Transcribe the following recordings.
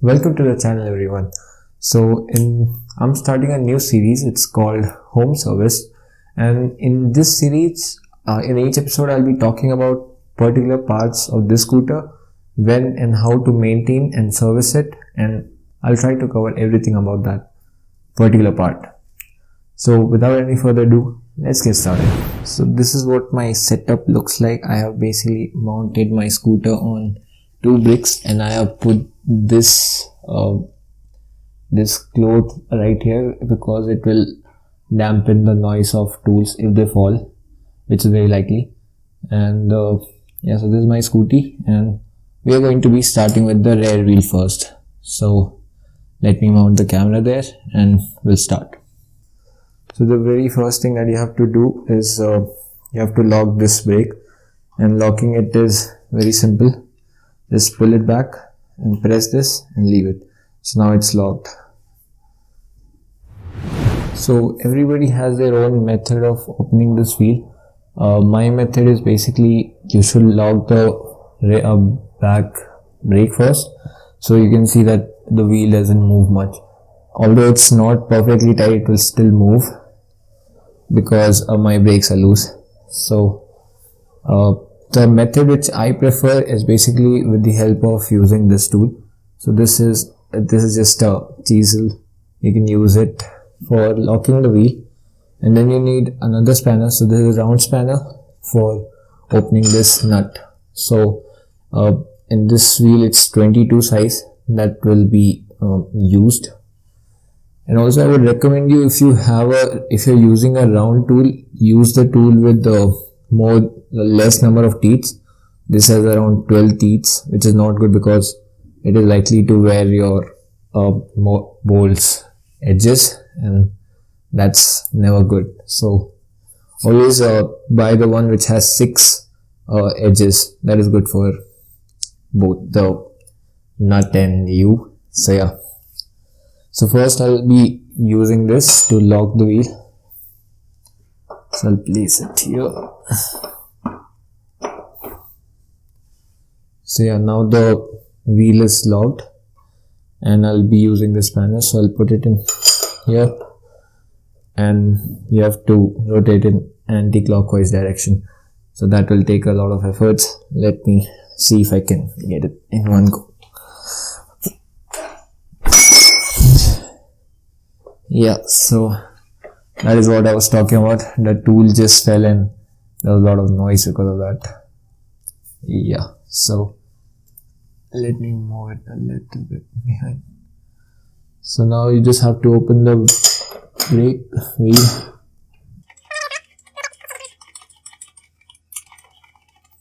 Welcome to the channel, everyone. I'm starting a new series. It's called Home Service, and in this series, in each episode, I'll be talking about particular parts of this scooter, when and how to maintain and service it, and I'll try to cover everything about that particular part. So without any further ado, let's get started. So this is what my setup looks like. I have basically mounted my scooter on two bricks, and I have put this cloth right here because it will dampen the noise of tools if they fall, which is very likely. And so this is my scooty, and we are going to be starting with the rear wheel first. So let me mount the camera there and we'll start. So the very first thing that you have to do is you have to lock this brake, and locking it is very simple. Just pull it back and press this and leave it. So now it's locked. So everybody has their own method of opening this wheel. My method is basically you should lock the back brake first, so you can see that the wheel doesn't move much. Although it's not perfectly tight, it will still move because my brakes are loose. So the method which I prefer is basically with the help of using this tool. So this is just a chisel. You can use it for locking the wheel, and then you need another spanner. So this is a round spanner for opening this nut. So in this wheel it's 22 size that will be used. And also I would recommend you, if you're using a round tool, use the tool with the less number of teeth. This has around 12 teeth, which is not good because it is likely to wear your bolts edges, and that's never good. So always buy the one which has 6 edges. That is good for both the nut and you. So yeah. So first I'll be using this to lock the wheel. So I'll place it here. So yeah, now the wheel is locked, and I'll be using the spanner. So I'll put it in here, and you have to rotate in anti-clockwise direction. So that will take a lot of efforts. Let me see if I can get it in one go. Yeah, so that is what I was talking about. The tool just fell and there was a lot of noise because of that. Yeah, so let me move it a little bit behind. So now you just have to open the brake wheel.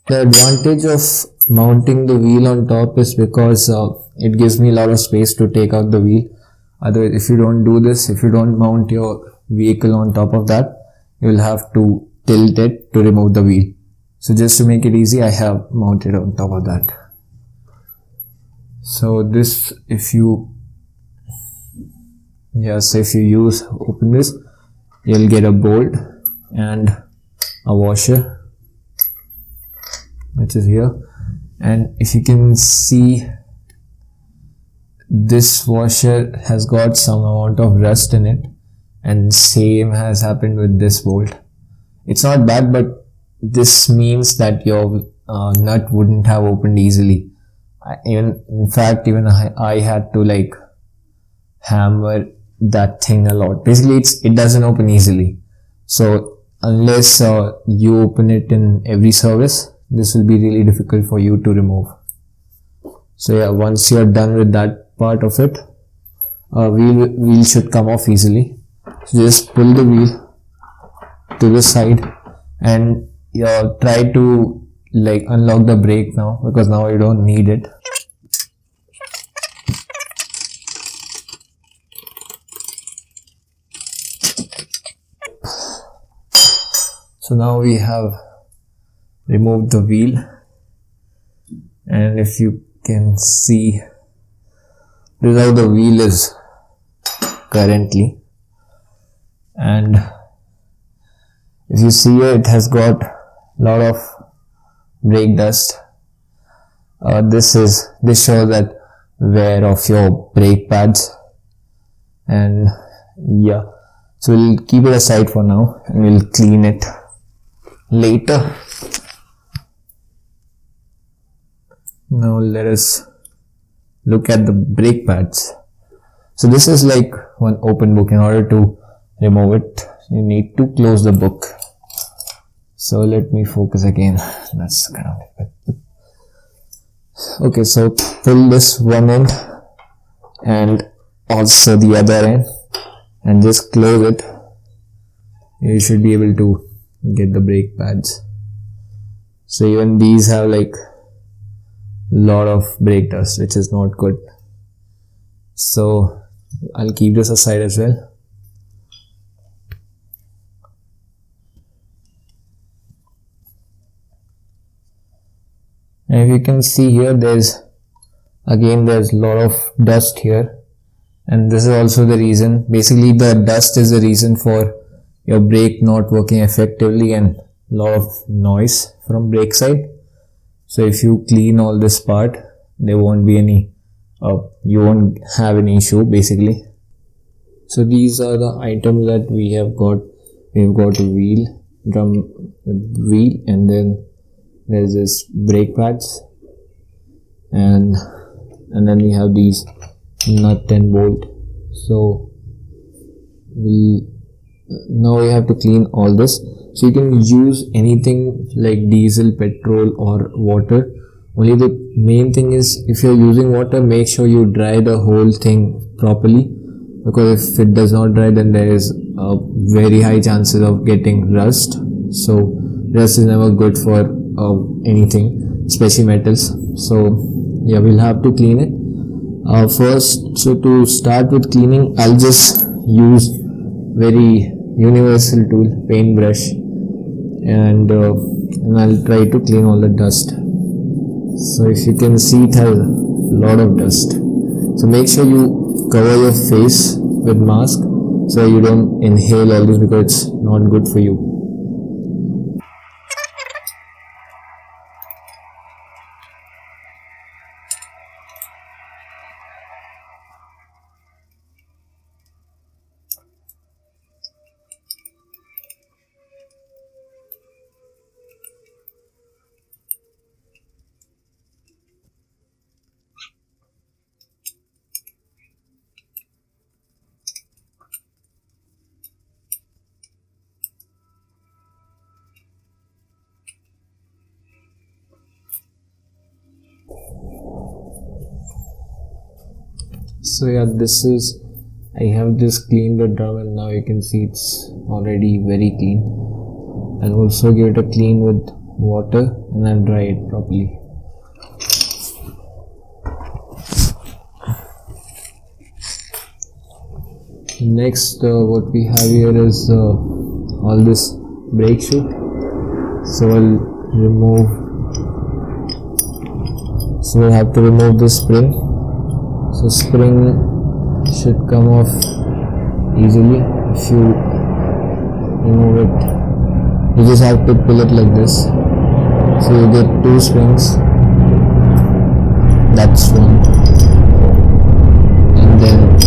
The advantage of mounting the wheel on top is because it gives me a lot of space to take out the wheel. Otherwise, if you don't do this, if you don't mount your vehicle on top of that, you will have to tilt it to remove the wheel. So just to make it easy, I have mounted on top of that. So this, if you open this, you'll get a bolt and a washer, which is here. And if you can see, this washer has got some amount of rust in it, and same has happened with this bolt. It's not bad, but this means that your nut wouldn't have opened easily. In fact, I had to hammer that thing a lot. Basically, it doesn't open easily. So unless you open it in every service, this will be really difficult for you to remove. So yeah, once you're done with that part of it, wheel should come off easily. So just pull the wheel to the side and try to unlock the brake now, because now you don't need it. So now we have removed the wheel, and if you can see, this is how the wheel is currently. And if you see here, it has got a lot of brake dust. This shows that wear of your brake pads. And yeah, so we'll keep it aside for now and we'll clean it later. Now let us look at the brake pads. So this is like one open book. In order to remove it, you need to close the book. So let me focus again. That's kind of it. Okay, so pull this one end and also the other end and just close it. You should be able to get the brake pads. So even these have like lot of brake dust, which is not good. So I'll keep this aside as well. And if you can see here, there's a lot of dust here, and this is also the reason. Basically the dust is the reason for your brake not working effectively and lot of noise from brake side. So if you clean all this part, there won't be any you won't have any issue basically. So these are the items that we have got. We've got a wheel, drum wheel, and then there's this brake pads, and then we have these nut and bolt. So now we have to clean all this. So you can use anything like diesel, petrol or water. Only the main thing is, if you're using water, make sure you dry the whole thing properly, because if it does not dry, then there is a very high chances of getting rust. So rust is never good for anything, especially metals. So yeah, we'll have to clean it first. So to start with cleaning, I'll just use very universal tool, paintbrush, and I'll try to clean all the dust. So if you can see, it has a lot of dust. So make sure you cover your face with mask so you don't inhale all this, because it's not good for you. So yeah, I have just cleaned the drum, and now you can see it's already very clean. I'll also give it a clean with water and I'll dry it properly. Next, what we have here is all this brake shoe. So we'll have to remove this spring. So spring should come off easily if you remove it. You just have to pull it like this. So you get 2 springs. That's one. And then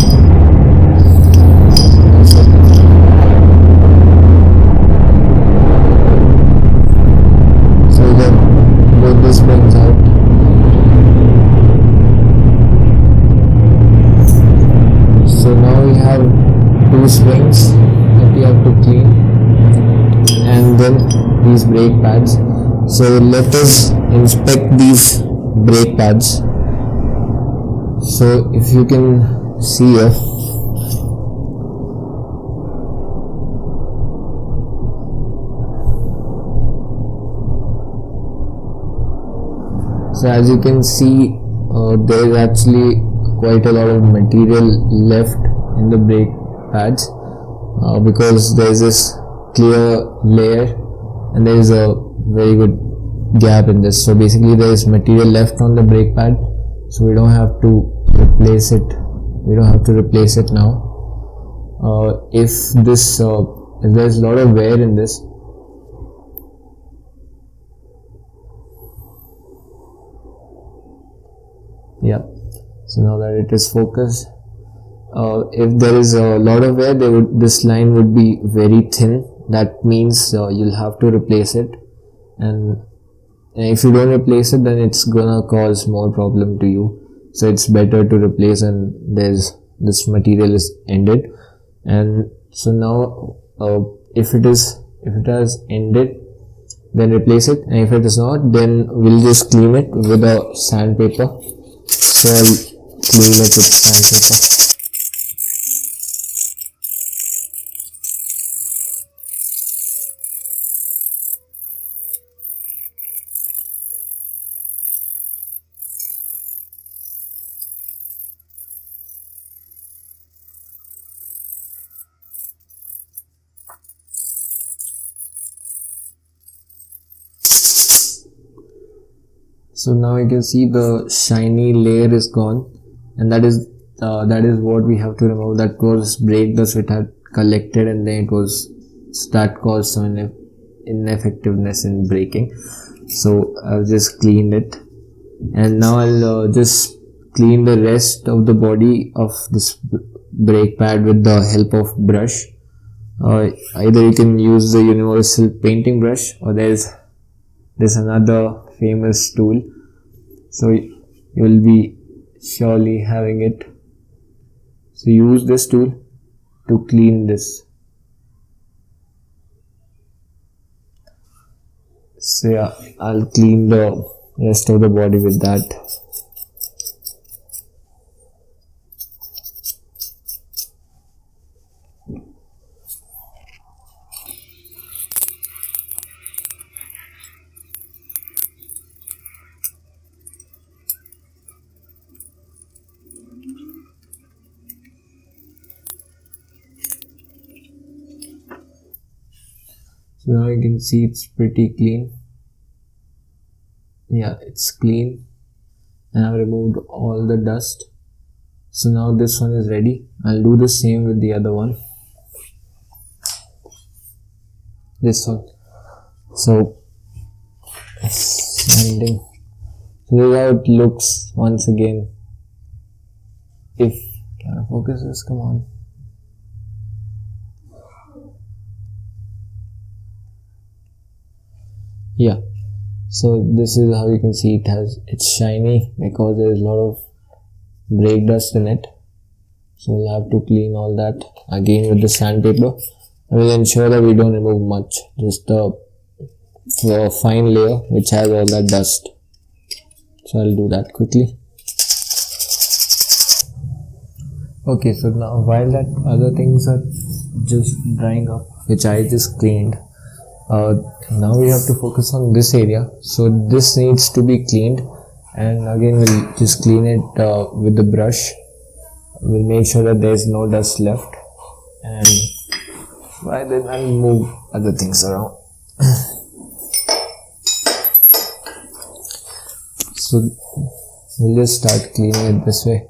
so you get both the springs out. So now we have 2 springs that we have to clean, and then these brake pads. So let us inspect these brake pads. So if you can see here, so as you can see, there is actually quite a lot of material left in the brake pads, because there is this clear layer and there is a very good gap in this. So basically there is material left on the brake pad, so we don't have to replace it. We don't have to replace it now. If there is a lot of wear in this, yeah. So now that it is focused, if there is a lot of air, this line would be very thin. That means you'll have to replace it, and if you don't replace it, then it's gonna cause more problem to you. So it's better to replace, and this material is ended. And so now if it has ended, then replace it, and if it is not, then we'll just clean it with a sandpaper. So I'll clean it with sandpaper. So now you can see the shiny layer is gone, and that is what we have to remove. That was brake dust which had collected, and then that caused some ineffectiveness in braking. So I've just cleaned it, and now I'll just clean the rest of the body of this brake pad with the help of brush. Either you can use the universal painting brush, or there's another famous tool. So you will be surely having it. So use this tool to clean this. So yeah, I'll clean the rest of the body with that. So now you can see it's pretty clean. Yeah, it's clean, and I've removed all the dust. So now this one is ready. I'll do the same with the other one. This one. So sanding. So this is how it looks once again. If can I focus this? Come on. Yeah, so this is how you can see it's shiny because there is a lot of brake dust in it. So we'll have to clean all that again with the sandpaper. I will ensure that we don't remove much, just a fine layer which has all that dust. So I'll do that quickly. Okay, so now while that other things are just drying up, which I just cleaned, now we have to focus on this area. So this needs to be cleaned, and again we'll just clean it with the brush. We'll make sure that there's no dust left, and by then I'll move other things around. So we'll just start cleaning it this way.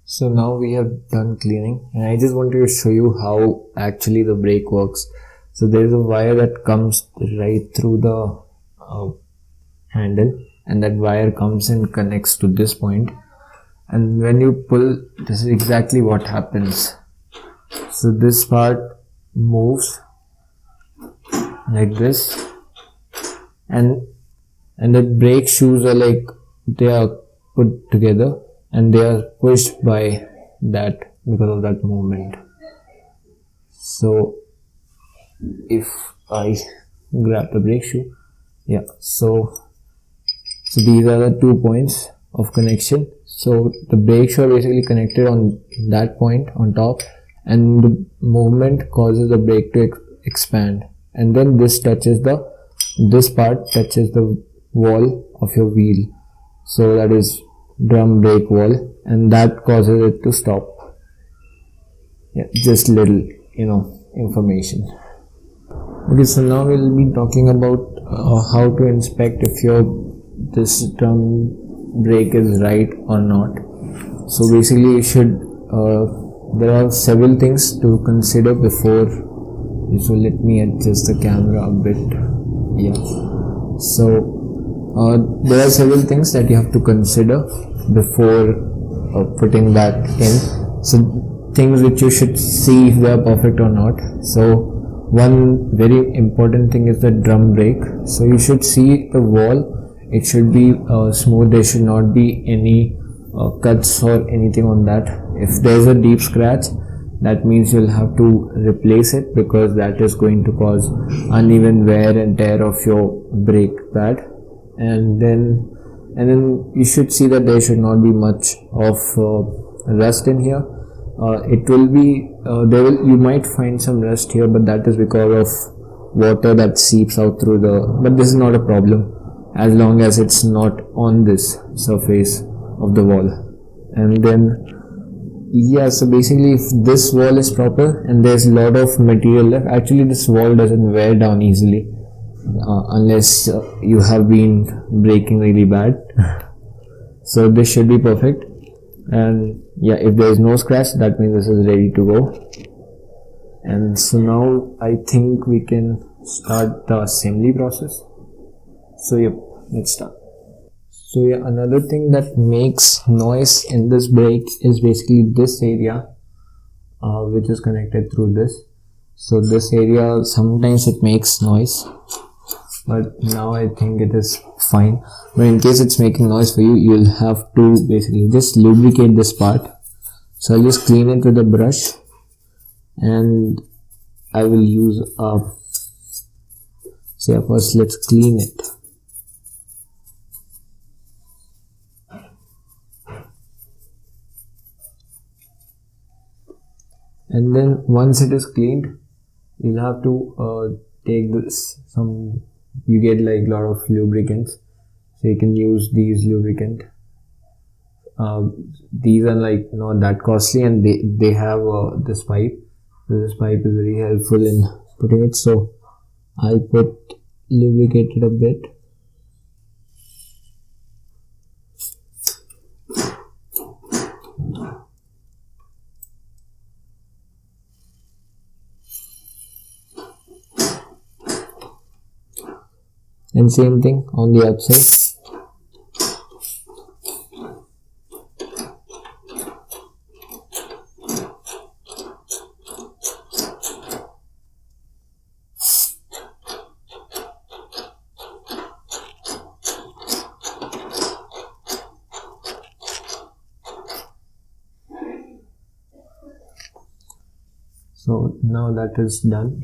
So now we have done cleaning, and I just wanted to show you how actually the brake works. So there is a wire that comes right through the handle, and that wire comes and connects to this point, and when you pull, this is exactly what happens. So this part moves like this, and the brake shoes are like, they are put together and they are pushed by that because of that movement. So if I grab the brake shoe, yeah, so So these are the 2 points of connection. So the brakes are basically connected on that point on top, and the movement causes the brake to expand, and then this part touches the wall of your wheel, so that is drum brake wall, and that causes it to stop. Yeah, just little information. Okay, so now we'll be talking about how to inspect if this drum brake is right or not. So basically, you should there are several things to consider before. So let me adjust the camera a bit. Yeah. So there are several things that you have to consider before putting that in. So things which you should see if they are perfect or not. So one very important thing is the drum brake. So you should see the wall. It should be smooth. There should not be any cuts or anything on that. If there's a deep scratch, that means you'll have to replace it, because that is going to cause uneven wear and tear of your brake pad. And then you should see that there should not be much of rust in here. It will be you might find some rust here, but that is because of water that seeps out through but this is not a problem as long as it's not on this surface of the wall. And then so basically, if this wall is proper and there's a lot of material left, actually this wall doesn't wear down easily unless you have been braking really bad. So this should be perfect. And if there is no scratch, that means this is ready to go. And so now I think we can start the assembly process. So let's start. So another thing that makes noise in this brake is basically this area which is connected through this. So this area, sometimes it makes noise, but now I think it is fine. But in case it's making noise for you, you'll have to basically just lubricate this part. So I'll just clean it with a brush, and I will use first let's clean it. And then once it is cleaned, you'll have to take you get like a lot of lubricants, so you can use these lubricant. These are like not that costly, and they have this pipe. So this pipe is very helpful in putting it. So I'll lubricate it a bit. And same thing on the outside. So now that is done.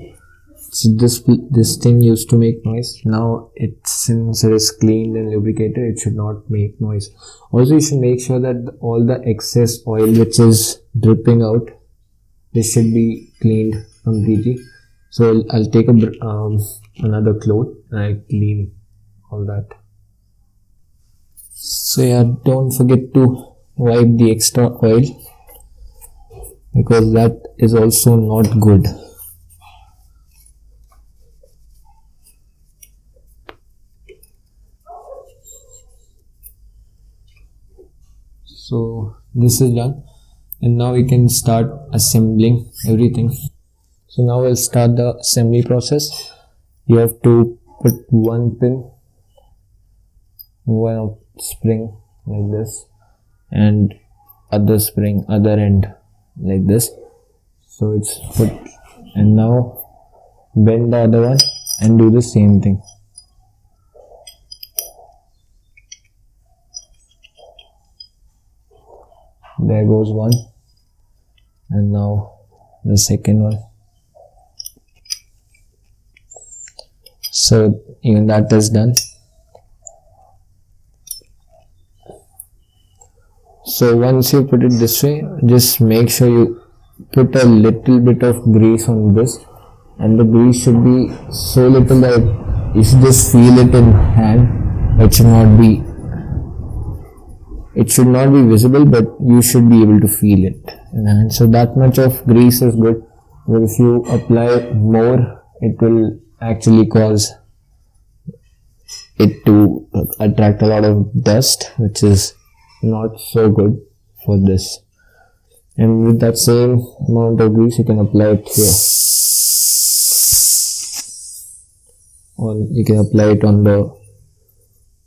So this thing used to make noise. Now since it is cleaned and lubricated, it should not make noise. Also, you should make sure that all the excess oil which is dripping out, this should be cleaned completely. So I'll take another cloth and I'll clean all that. So don't forget to wipe the extra oil, because that is also not good. So this is done, and now we can start assembling everything. So now we'll start the assembly process. You have to put one spring like this, and other end like this. So it's put, and now bend the other one and do the same thing. There goes one, and now the second one. So even that is done. So once you put it this way, just make sure you put a little bit of grease on this, and the grease should be so little that you should just feel it in hand. It should not be visible, but you should be able to feel it in hand. So that much of grease is good. But if you apply more, it will actually cause it to attract a lot of dust, which is not so good for this. And with that same amount of grease, you can apply it here, or you can apply it on the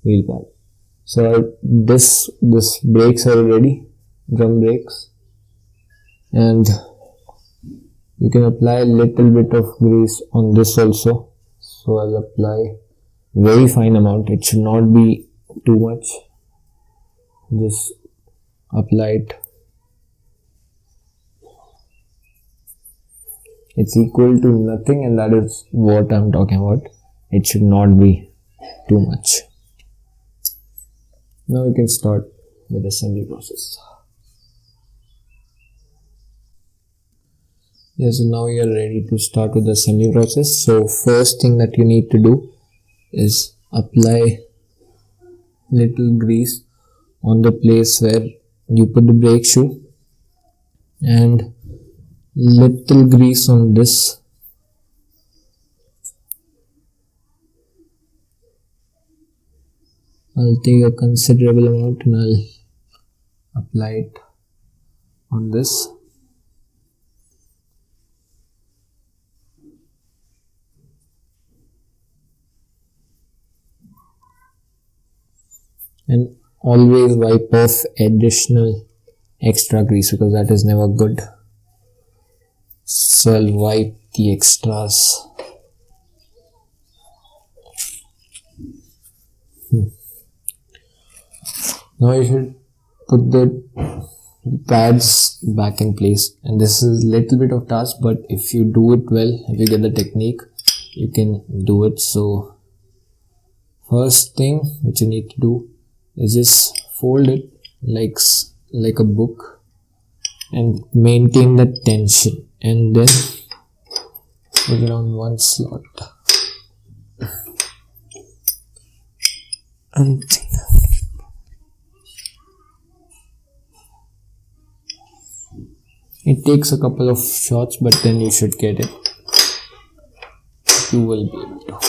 wheel pad. So this brakes are ready, drum brakes, and you can apply a little bit of grease on this also. So I'll apply very fine amount. It should not be too much. Just apply it. It's equal to nothing, and that is what I'm talking about. It should not be too much. Now we can start with the assembly process. Yes, so now we are ready to start with the assembly process. So first thing that you need to do is apply little grease on the place where you put the brake shoe, and little grease on this. I'll take a considerable amount and I'll apply it on this. And always wipe off additional extra grease, because that is never good. So I'll wipe the extras. Now you should put the pads back in place, and this is a little bit of task, but if you do it well, if you get the technique, you can do it. So first thing which you need to do is just fold it like a book and maintain the tension, and then put it on one slot and it takes a couple of shots, but then you should get it. You will be able to.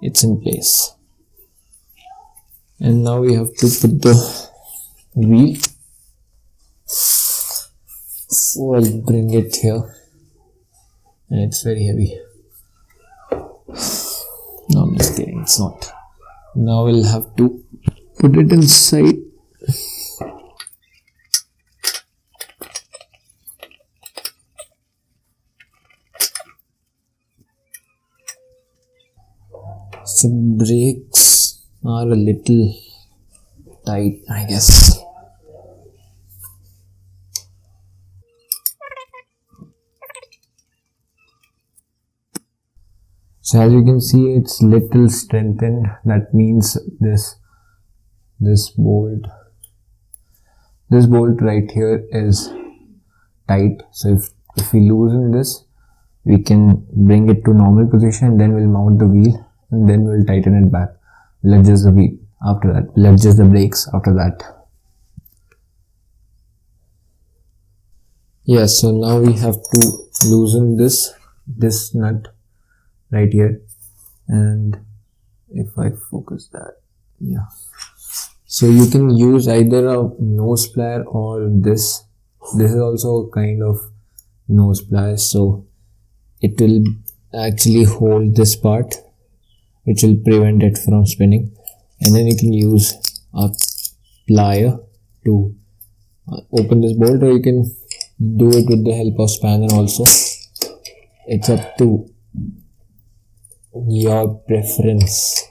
It's in place, and now we have to put the wheel. So I'll bring it here, and it's very heavy. No, I'm just kidding, it's not. Now we'll have to put it inside. So brakes are a little tight, I guess. So as you can see, it's little strengthened. That means this bolt right here is tight. So if we loosen this, we can bring it to normal position, then we'll mount the wheel, and then we'll tighten it back. We'll adjust the wheel after that. We'll adjust the brakes after that. Yeah, so now we have to loosen this nut right here, and if I focus that, yeah. So you can use either a nose plier or this. This is also a kind of nose plier, so it will actually hold this part, which will prevent it from spinning, and then you can use a plier to open this bolt, or you can do it with the help of spanner also. It's up to your preference.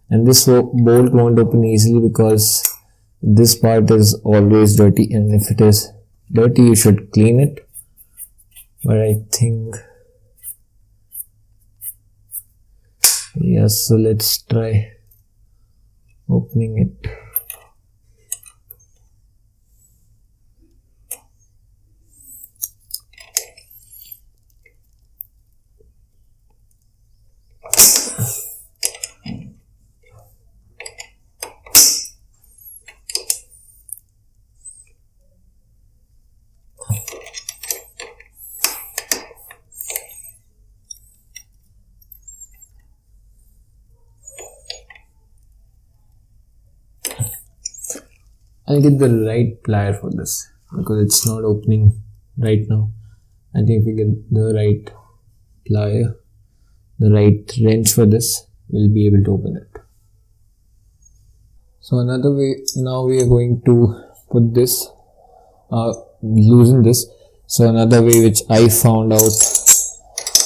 And this bolt won't open easily because this part is always dirty, and if it is dirty you should clean it. But I think, yes, so let's try opening it. I'll get the right plier for this because it's not opening right now. I think if we get the right plier, the right wrench for this, we'll be able to open it. So another way, now we are going to put this, loosen this. So another way which I found out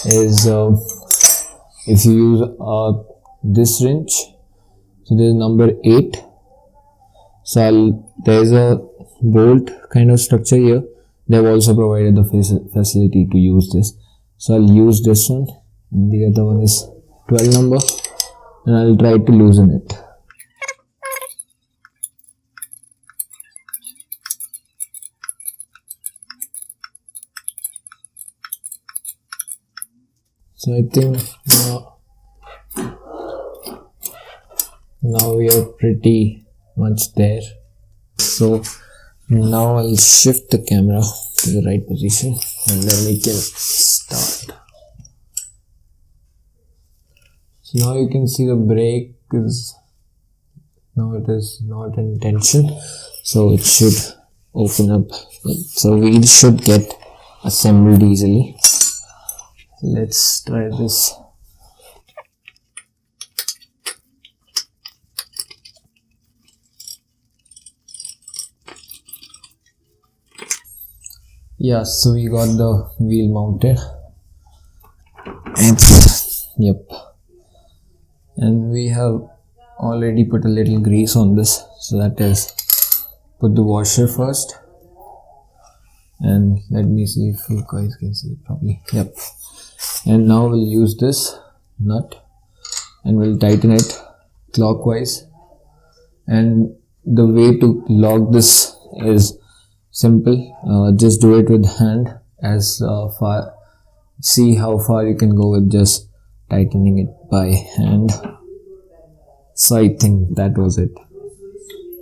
is if you use this wrench. So there's number 8. So there's a bolt kind of structure here. They've also provided the facility to use this. So I'll use this one, and the other one is 12 number, and I'll try to loosen it. So I think now we are pretty much there. So now I'll shift the camera to the right position, and then we can start. So now you can see the brake is, now it is not in tension, so it should open up. So wheel should get assembled easily. Let's try this. Yeah, so we got the wheel mounted. Yep. And we have already put a little grease on this. So that is, put the washer first. And let me see if you guys can see it properly. Yep. And now we'll use this nut and we'll tighten it clockwise. And the way to lock this is simple. Just do it with hand as far. See how far you can go with just tightening it by hand. So I think that was it.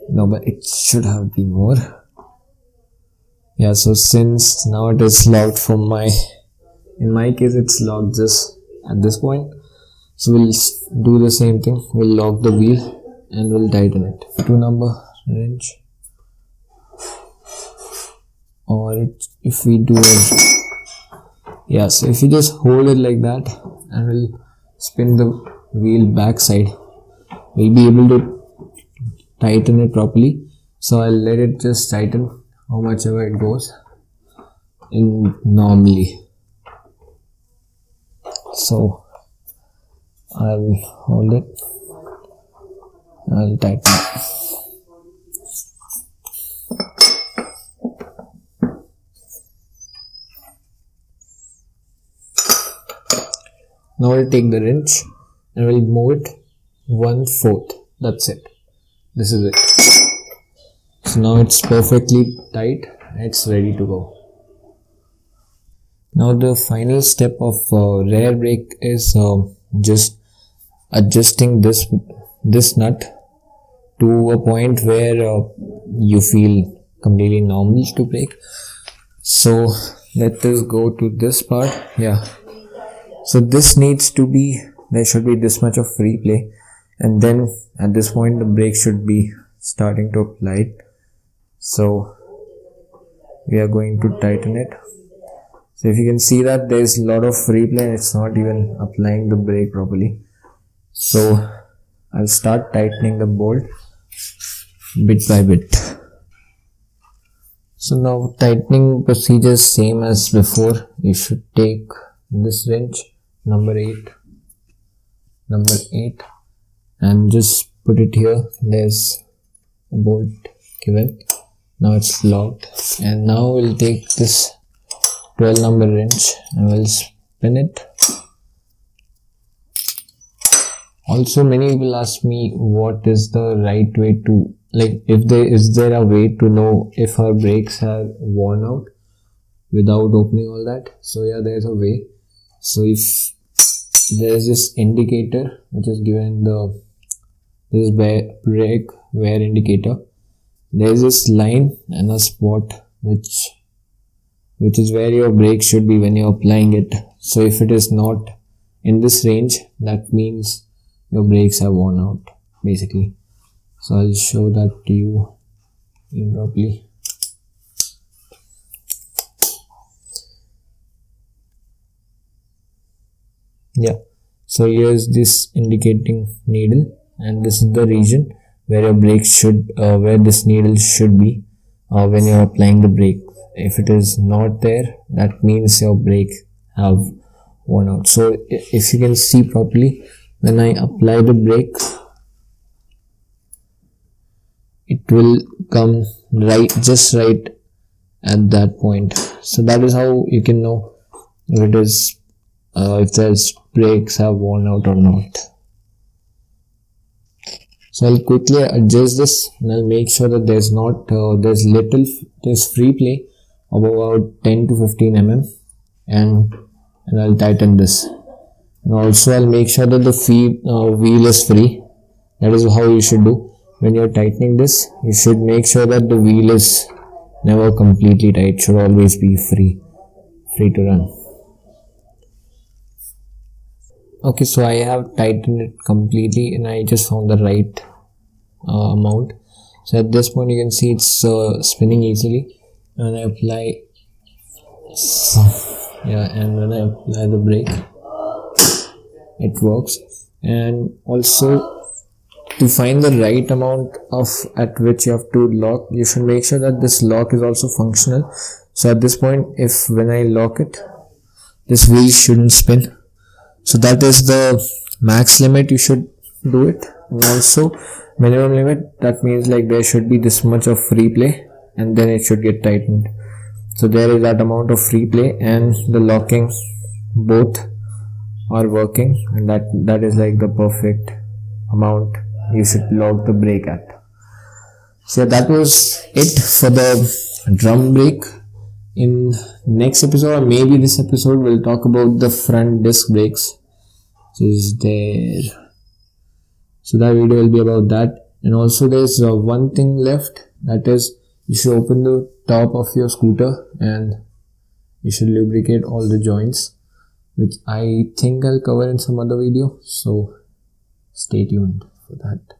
No, but it should have been more. Yeah, so since now it is locked from in my case it's locked just at this point. So we'll do the same thing. We'll lock the wheel and we'll tighten it. 2 number wrench. Or if we do it, yeah, so if you just hold it like that and we'll spin the wheel backside, we'll be able to tighten it properly. So I'll let it just tighten how much ever it goes in normally. So I'll hold it, I'll tighten it. Now I'll take the wrench and we'll move it 1/4. That's it. This is it. So now it's perfectly tight. It's ready to go. Now the final step of rear brake is just adjusting this nut to a point where you feel completely normal to brake. So let us go to this part. Yeah. So this needs to be, there should be this much of free play, and then at this point the brake should be starting to apply it. So we are going to tighten it. So if you can see that there is a lot of free play and it's not even applying the brake properly. So I'll start tightening the bolt bit by bit. So now tightening procedure is same as before. You should take this wrench number 8, number 8 and just put it here. There's a bolt given. Now it's locked, and now we'll take this 12 number wrench and we'll spin it. Also, many people ask me what is the right way to, like, is there a way to know if our brakes are worn out without opening all that? So yeah, there's a way. So if there's this indicator which is given, this brake wear indicator, there's this line and a spot which is where your brake should be when you're applying it. So if it is not in this range, that means your brakes are worn out basically. So I'll show that to you properly. Yeah, so here's this indicating needle, and this is the region where your brake should, where this needle should be when you're applying the brake. If it is not there, that means your brake have worn out. So if you can see properly, when I apply the brake, it will come just right at that point. So that is how you can know if it is if there's brakes have worn out or not. So I'll quickly adjust this and I'll make sure that there's free play of about 10 to 15 mm, and I'll tighten this. And also I'll make sure that the wheel is free. That is how you should do. When you're tightening this, you should make sure that the wheel is never completely tight. It should always be free to run. Okay, so I have tightened it completely and I just found the right amount. So at this point you can see it's spinning easily, and I apply and when I apply the brake, it works. And also, to find the right amount at which you have to lock, you should make sure that this lock is also functional. So at this point, when I lock it, this wheel shouldn't spin. So that is the max limit you should do it. And also minimum limit, that means like there should be this much of free play and then it should get tightened. So there is that amount of free play and the locking, both are working, and that is like the perfect amount you should lock the brake at. So that was it for the drum brake. In next episode, or maybe this episode, we'll talk about the front disc brakes. So is there. So that video will be about that. And also there's one thing left, that is you should open the top of your scooter and you should lubricate all the joints, which I think I'll cover in some other video. So stay tuned for that.